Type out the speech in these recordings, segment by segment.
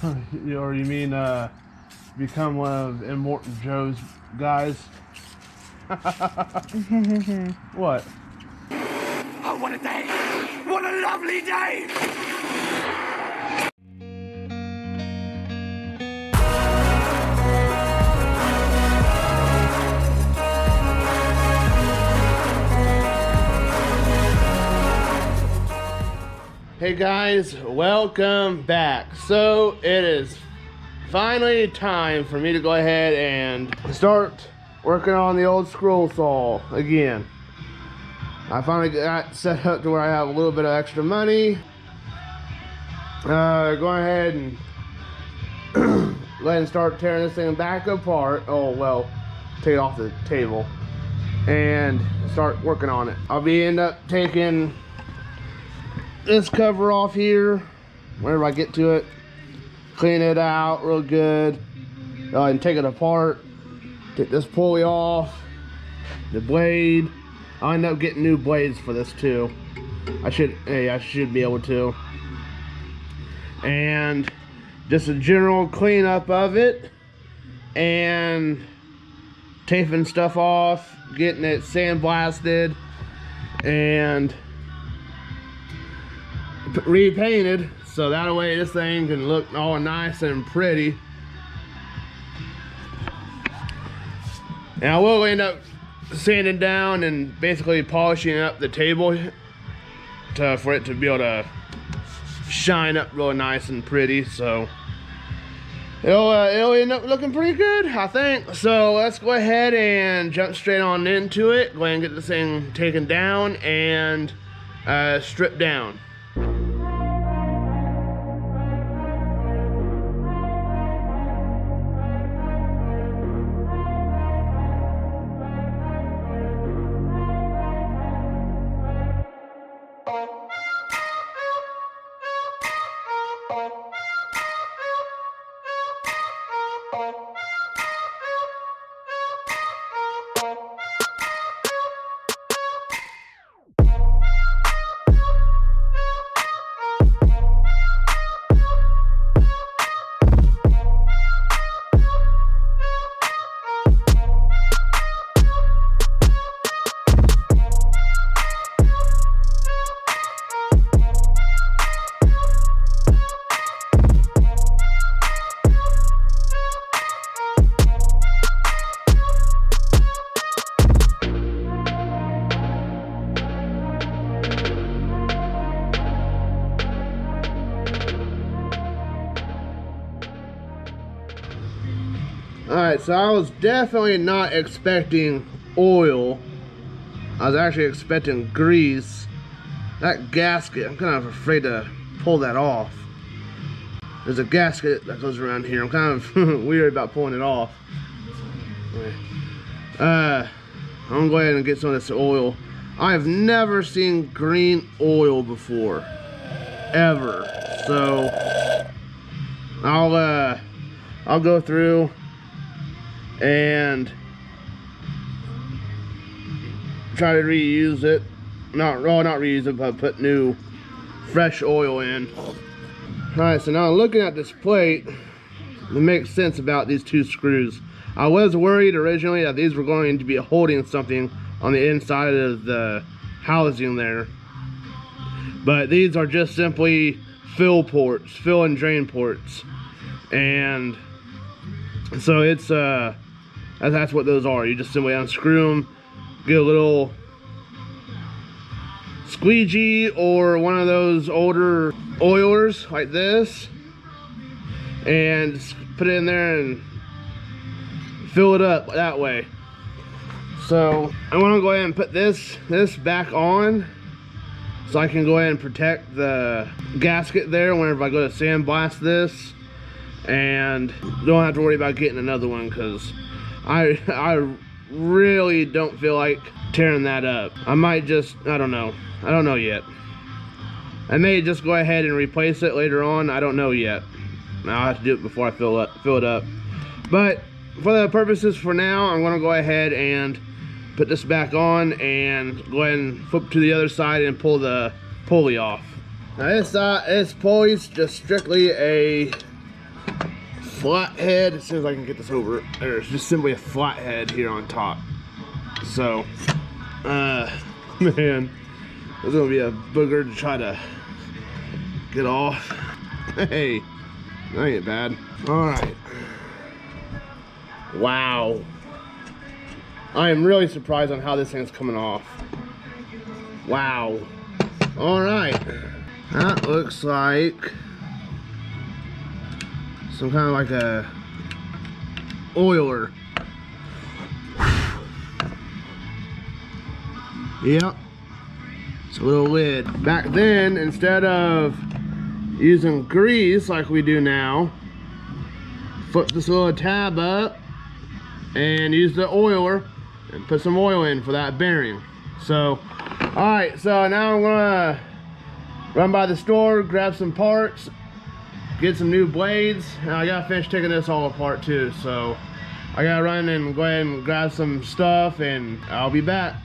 Or you mean become one of Immortal Joe's guys? What? Oh, what a day! What a lovely day! Hey guys, welcome back. So it is finally time for me to go ahead and start working on the old scroll saw again. I finally got set up to where I have a little bit of extra money. Go ahead and go ahead and start tearing this thing back apart. Oh well, take it off the table and start working on it. I'll end up taking this cover off here whenever I get to it, clean it out real good, and take it apart, take this pulley off, the blade. I'll end up getting new blades for this too. I should be able to. And just a general cleanup of it and taping stuff off, getting it sandblasted and repainted, so that way this thing can look all nice and pretty. And I will end up sanding down and basically polishing up the table for it to be able to shine up really nice and pretty. So it'll end up looking pretty good, I think. So let's go ahead and jump straight on into it. Go ahead and get this thing taken down and stripped down. Alright, so I was definitely not expecting oil. I was actually expecting grease. That gasket, I'm kind of afraid to pull that off. There's a gasket that goes around here. I'm kind of weird about pulling it off. I'm gonna go ahead and get some of this oil. I've never seen green oil before, ever. So I'll go through and try to reuse it. Not reuse it, but put new fresh oil in. Alright, so now looking at this plate, it makes sense about these two screws. I was worried originally that these were going to be holding something on the inside of the housing there, but these are just simply fill ports, fill and drain ports, and so it's that's what those are. You just simply unscrew them, get a little squeegee or one of those older oilers like this, and put it in there and fill it up that way. So I want to go ahead and put this back on so I can go ahead and protect the gasket there whenever I go to sandblast this, and don't have to worry about getting another one, because I really don't feel like tearing that up. I might just, I don't know yet. I may just go ahead and replace it later on. I don't know yet. I'll have to do it before I fill it up. But for the purposes for now, I'm going to go ahead and put this back on and go ahead and flip to the other side and pull the pulley off. Now this pulley's just strictly a flat head. As soon as I can get this over, there's just simply a flat head here on top. So, man, it's gonna be a booger to try to get off. Hey, that ain't bad. All right. Wow. I am really surprised on how this thing's coming off. Wow. All right. That looks like some kind of like a oiler. Yep. It's a little lid. Back then, instead of using grease like we do now, flip this little tab up and use the oiler and put some oil in for that bearing. So, all right, so now I'm gonna run by the store, grab some parts, get some new blades, and I gotta finish taking this all apart too. So I gotta run and go ahead and grab some stuff, and I'll be back.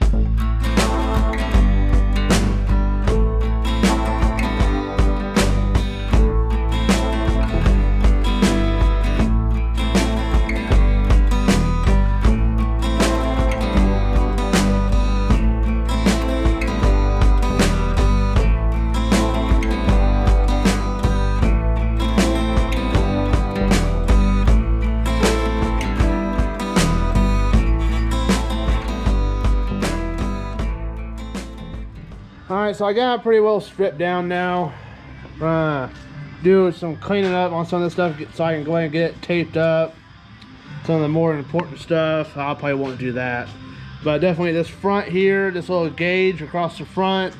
Alright, so I got it pretty well stripped down now. Do some cleaning up on some of this stuff so I can go ahead and get it taped up. Some of the more important stuff, I probably won't do that. But definitely this front here, this little gauge across the front.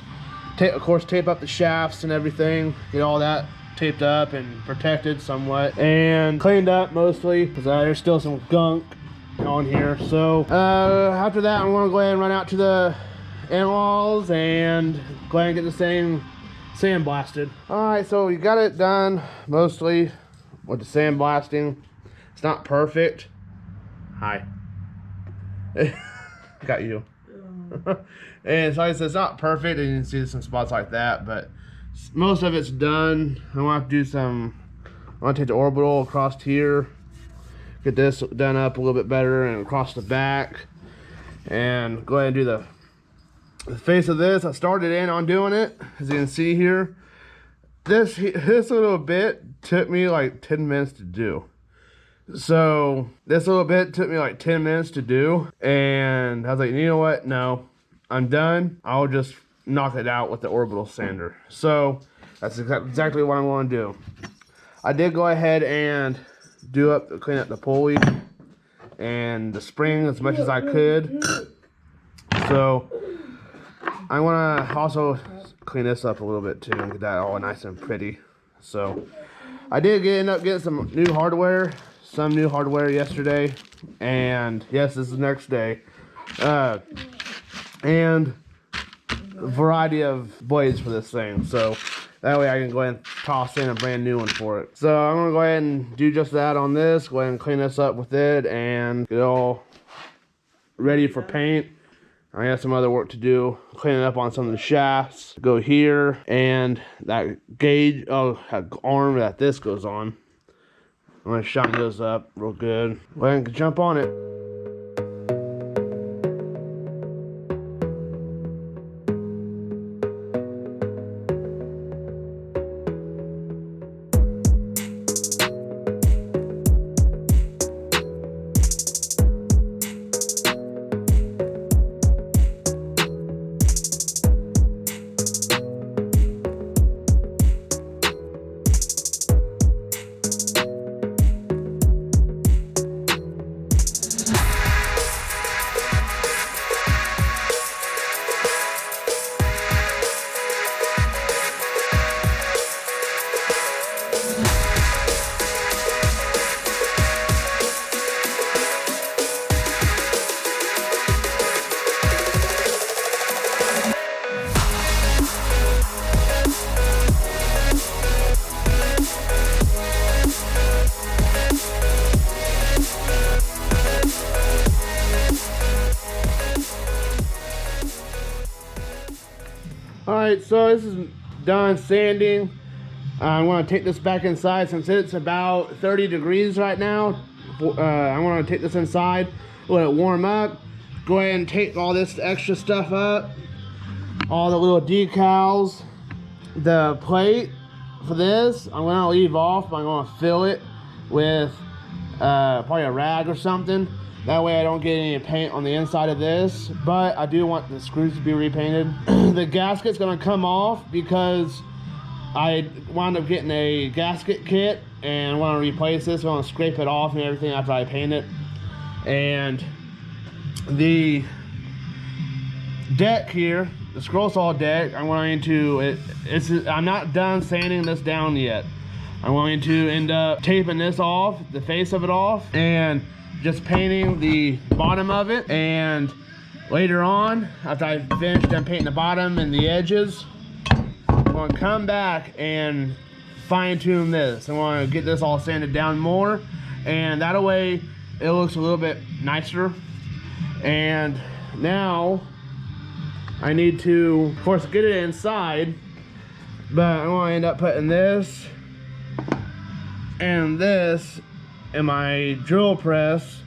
Of course, tape up the shafts and everything. Get all that taped up and protected somewhat. And cleaned up mostly, because there's still some gunk on here. So after that, I'm going to go ahead and run out to the in-laws and go ahead and get this thing sandblasted. Alright, so we got it done mostly with the sandblasting. It's not perfect. Hi. Got you. And so it's not perfect, and you can see some spots like that, but most of it's done. I'm gonna have to do some, I'm gonna take the orbital across here, get this done up a little bit better, and across the back, and go ahead and do the face of this. I started in on doing it, as you can see here. This little bit took me like 10 minutes to do. So this little bit took me like 10 minutes to do, and I was like, you know what, no, I'm done. I'll just knock it out with the orbital sander. So that's exactly what I'm going to do. I did go ahead and clean up the pulley and the spring as much as I could. So I want to also clean this up a little bit too and get that all nice and pretty. So I did end up getting some new hardware yesterday, and yes, this is the next day, and a variety of blades for this thing, so that way I can go ahead and toss in a brand new one for it. So I'm gonna go ahead and do just that on this, go ahead and clean this up with it and get it all ready for paint. I have some other work to do, cleaning up on some of the shafts. Go here, and that gauge, that arm that this goes on, I'm gonna shine those up real good. Go ahead and jump on it. Alright, so this is done sanding. I'm going to take this back inside since it's about 30 degrees right now. I'm going to take this inside, let it warm up. Go ahead and take all this extra stuff up. All the little decals. The plate for this, I'm going to leave off. I'm going to fill it with probably a rag or something. That way I don't get any paint on the inside of this. But I do want the screws to be repainted. The gasket's going to come off because I wound up getting a gasket kit and want to replace this. I want to scrape it off and everything after I paint it. And the deck here, the scroll saw deck, I'm going to, I'm not done sanding this down yet. I'm going to end up taping this off, the face of it off, and just painting the bottom of it. And later on, after I finish done painting the bottom and the edges, I'm going to come back and fine tune this. I want to get this all sanded down more, and that way it looks a little bit nicer. And now I need to, of course, get it inside, but I'm going to end up putting this and this in my drill press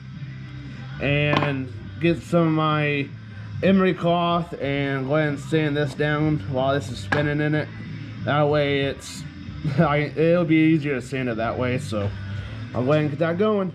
and get some of my emery cloth and go ahead and sand this down while this is spinning in it. That way it'll be easier to sand it that way, so I'll go ahead and get that going.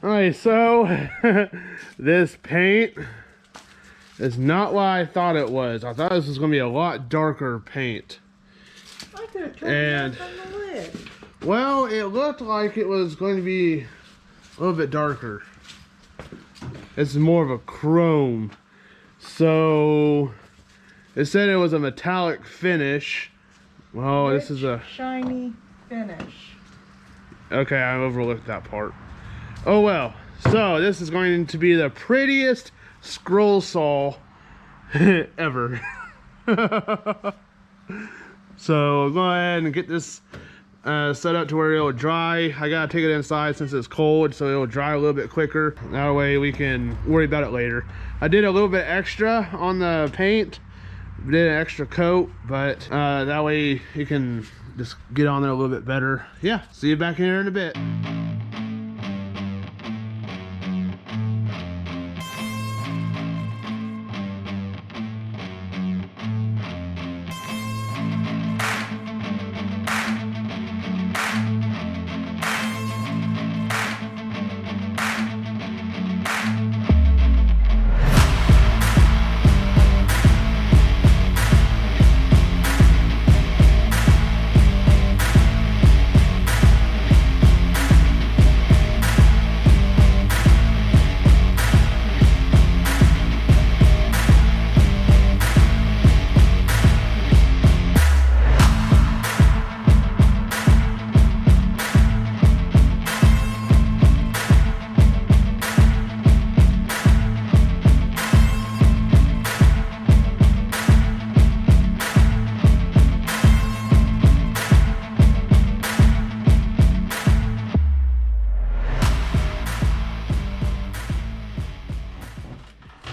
Alright, so this paint is not what I thought it was. I thought this was going to be a lot darker paint. I could have told you from the lid. Well, it looked like it was going to be a little bit darker. This is more of a chrome. So it said it was a metallic finish. Well, Rich, this is a shiny finish. Okay, I overlooked that part. Oh well. So this is going to be the prettiest scroll saw ever. So go ahead and get this set up to where it'll dry. I gotta take it inside since it's cold, so it'll dry a little bit quicker. That way we can worry about it later. I did a little bit extra on the paint, did an extra coat, but that way you can just get on there a little bit better. Yeah, see you back here in a bit.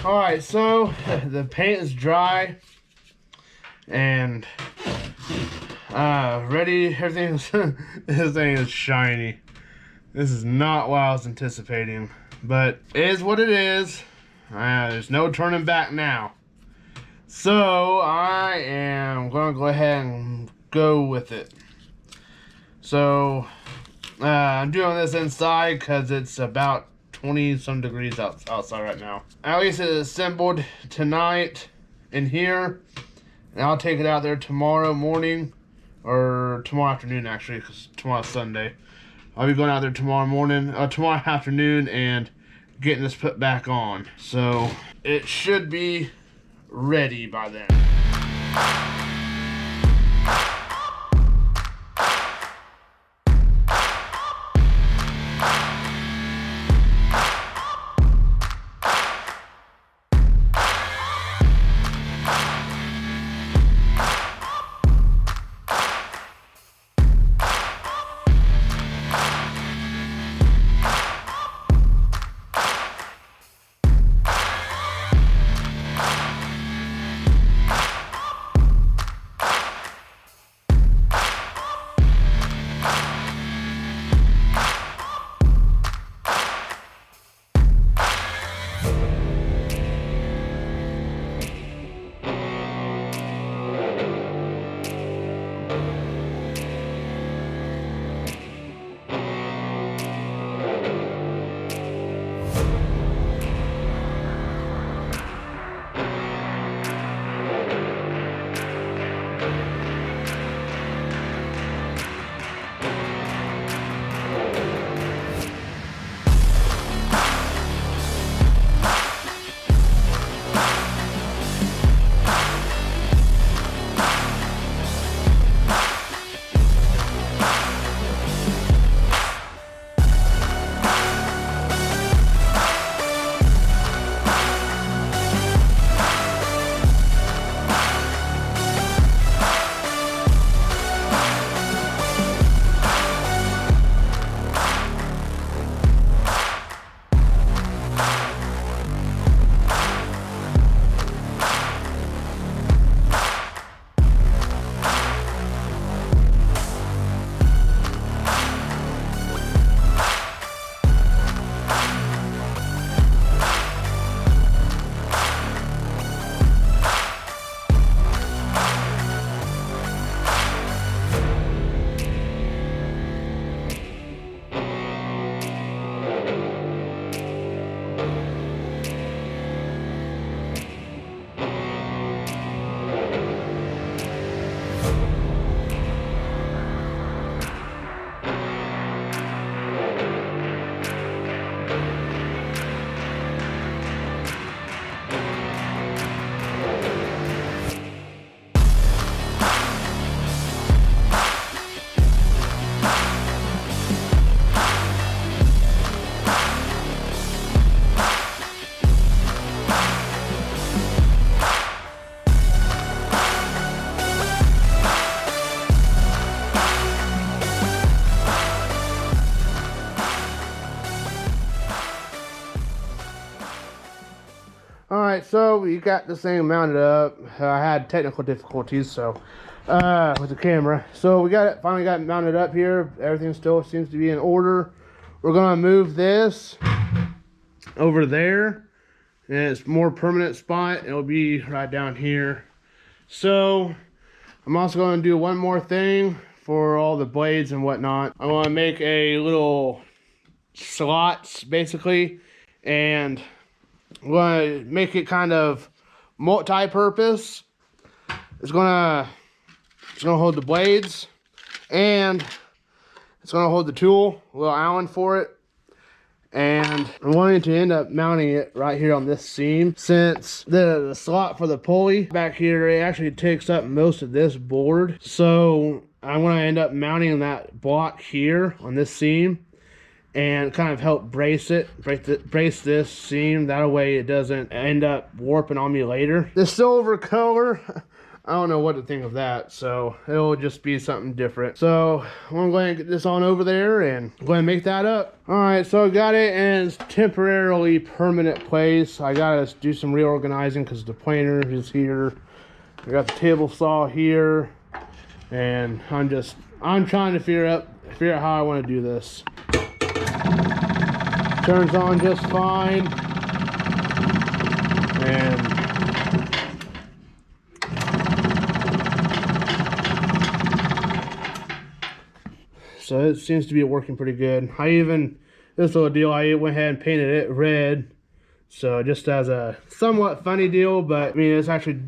All right, so the paint is dry and ready. Everything's this thing is shiny. This is not what I was anticipating, but it is what it is. There's no turning back now. So I am going to go ahead and go with it. So I'm doing this inside because it's about 20 some degrees outside right now. At least it is assembled tonight in here, and I'll take it out there tomorrow morning, or tomorrow afternoon actually, because tomorrow's Sunday. I'll be going out there tomorrow morning, tomorrow afternoon, and getting this put back on. So it should be ready by then. Alright, so we got this thing mounted up. I had technical difficulties, so with the camera. So we finally got it mounted up here. Everything still seems to be in order. We're gonna move this over there, and it's more permanent spot. It'll be right down here. So I'm also gonna do one more thing for all the blades and whatnot. I want to make a little slots basically, and I'm going to make it kind of multi-purpose. It's gonna hold the blades, and it's gonna hold the tool, a little Allen for it. And I'm wanting to end up mounting it right here on this seam, since the slot for the pulley back here, it actually takes up most of this board. So I'm going to end up mounting that block here on this seam and kind of help brace this seam. That way it doesn't end up warping on me later. The silver color, I don't know what to think of that, so it'll just be something different. So I'm gonna go ahead and get this on over there and go ahead and make that up. All right, so I got it in its temporarily permanent place. I gotta do some reorganizing because the planer is here. I got the table saw here, and I'm trying to figure out how I want to do this. Turns on just fine, and so it seems to be working pretty good. This little deal, I went ahead and painted it red, so just as a somewhat funny deal, but I mean, it's actually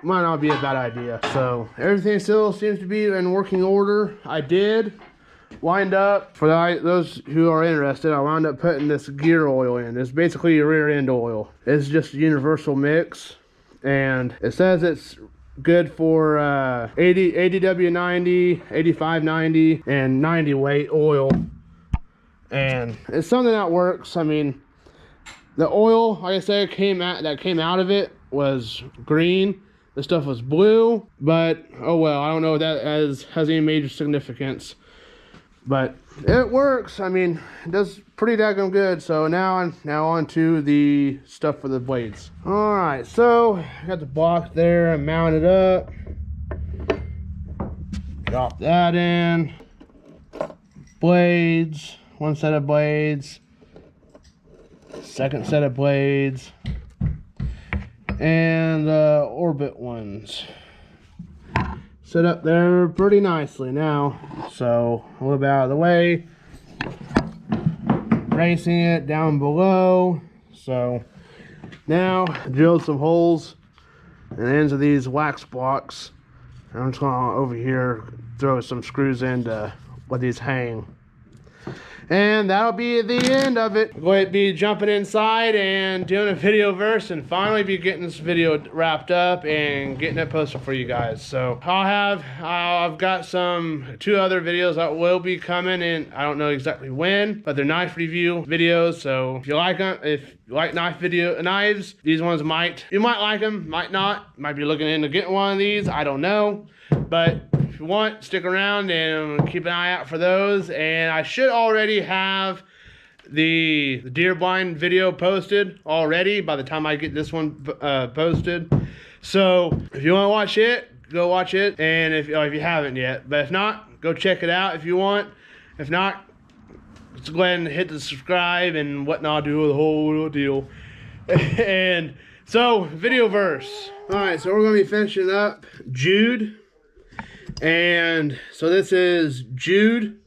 might not be a bad idea. So everything still seems to be in working order. I did wind up, for those who are interested, I wound up putting this gear oil in. It's basically a rear end oil. It's just a universal mix, and it says it's good for 80W90, 8590, and 90 weight oil, and it's something that works. I mean, the oil, like I said, that came out of it was green. The stuff was blue, but oh well, I don't know if that has any major significance, but it works. I mean, it does pretty daggone good. So now on to the stuff for the blades. All right, so I got the block there and mounted up. Drop that in. Blades, one set of blades, second set of blades, and the orbit ones set up there pretty nicely now. So a little bit out of the way, racing it down below. So now drilled some holes in the ends of these wax blocks. I'm just gonna over here throw some screws in to let these hang. And that'll be the end of it. I'm going to be jumping inside and doing a video verse, and finally be getting this video wrapped up and getting it posted for you guys. So I've got two other videos that will be coming in. I don't know exactly when, but they're knife review videos. So if you like them, if you like knives, these ones you might like them, might not. Might be looking into getting one of these. I don't know, but if you want, stick around and keep an eye out for those. And I should already have the deer blind video posted already by the time I get this one posted. So if you want to watch it, go watch it. And if you haven't yet, but if not, go check it out if you want. If not, let's go ahead and hit the subscribe and whatnot, do the whole little deal. And so, video verse. All right, so we're gonna be finishing up Jude. And so this is Jude.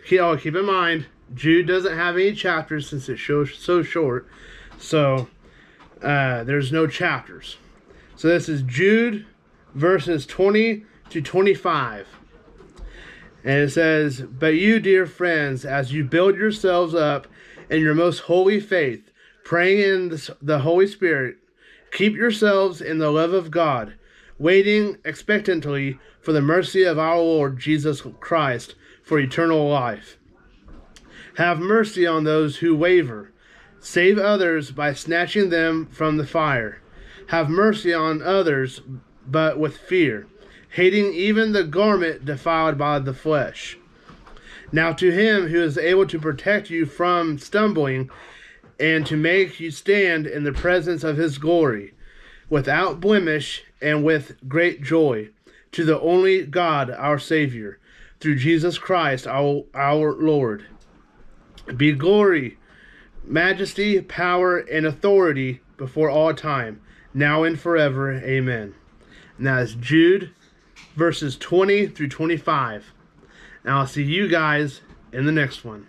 Keep in mind, Jude doesn't have any chapters since it's so short. So there's no chapters. So this is Jude verses 20 to 25. And it says, "But you, dear friends, as you build yourselves up in your most holy faith, praying in the Holy Spirit, keep yourselves in the love of God, waiting expectantly for the mercy of our Lord Jesus Christ for eternal life. Have mercy on those who waver. Save others by snatching them from the fire. Have mercy on others, but with fear, hating even the garment defiled by the flesh. Now to him who is able to protect you from stumbling and to make you stand in the presence of his glory, without blemish and with great joy, to the only God our Savior, through Jesus Christ our Lord, be glory, majesty, power, and authority before all time, now and forever. Amen." And that is Jude verses 20 through 25. And I'll see you guys in the next one.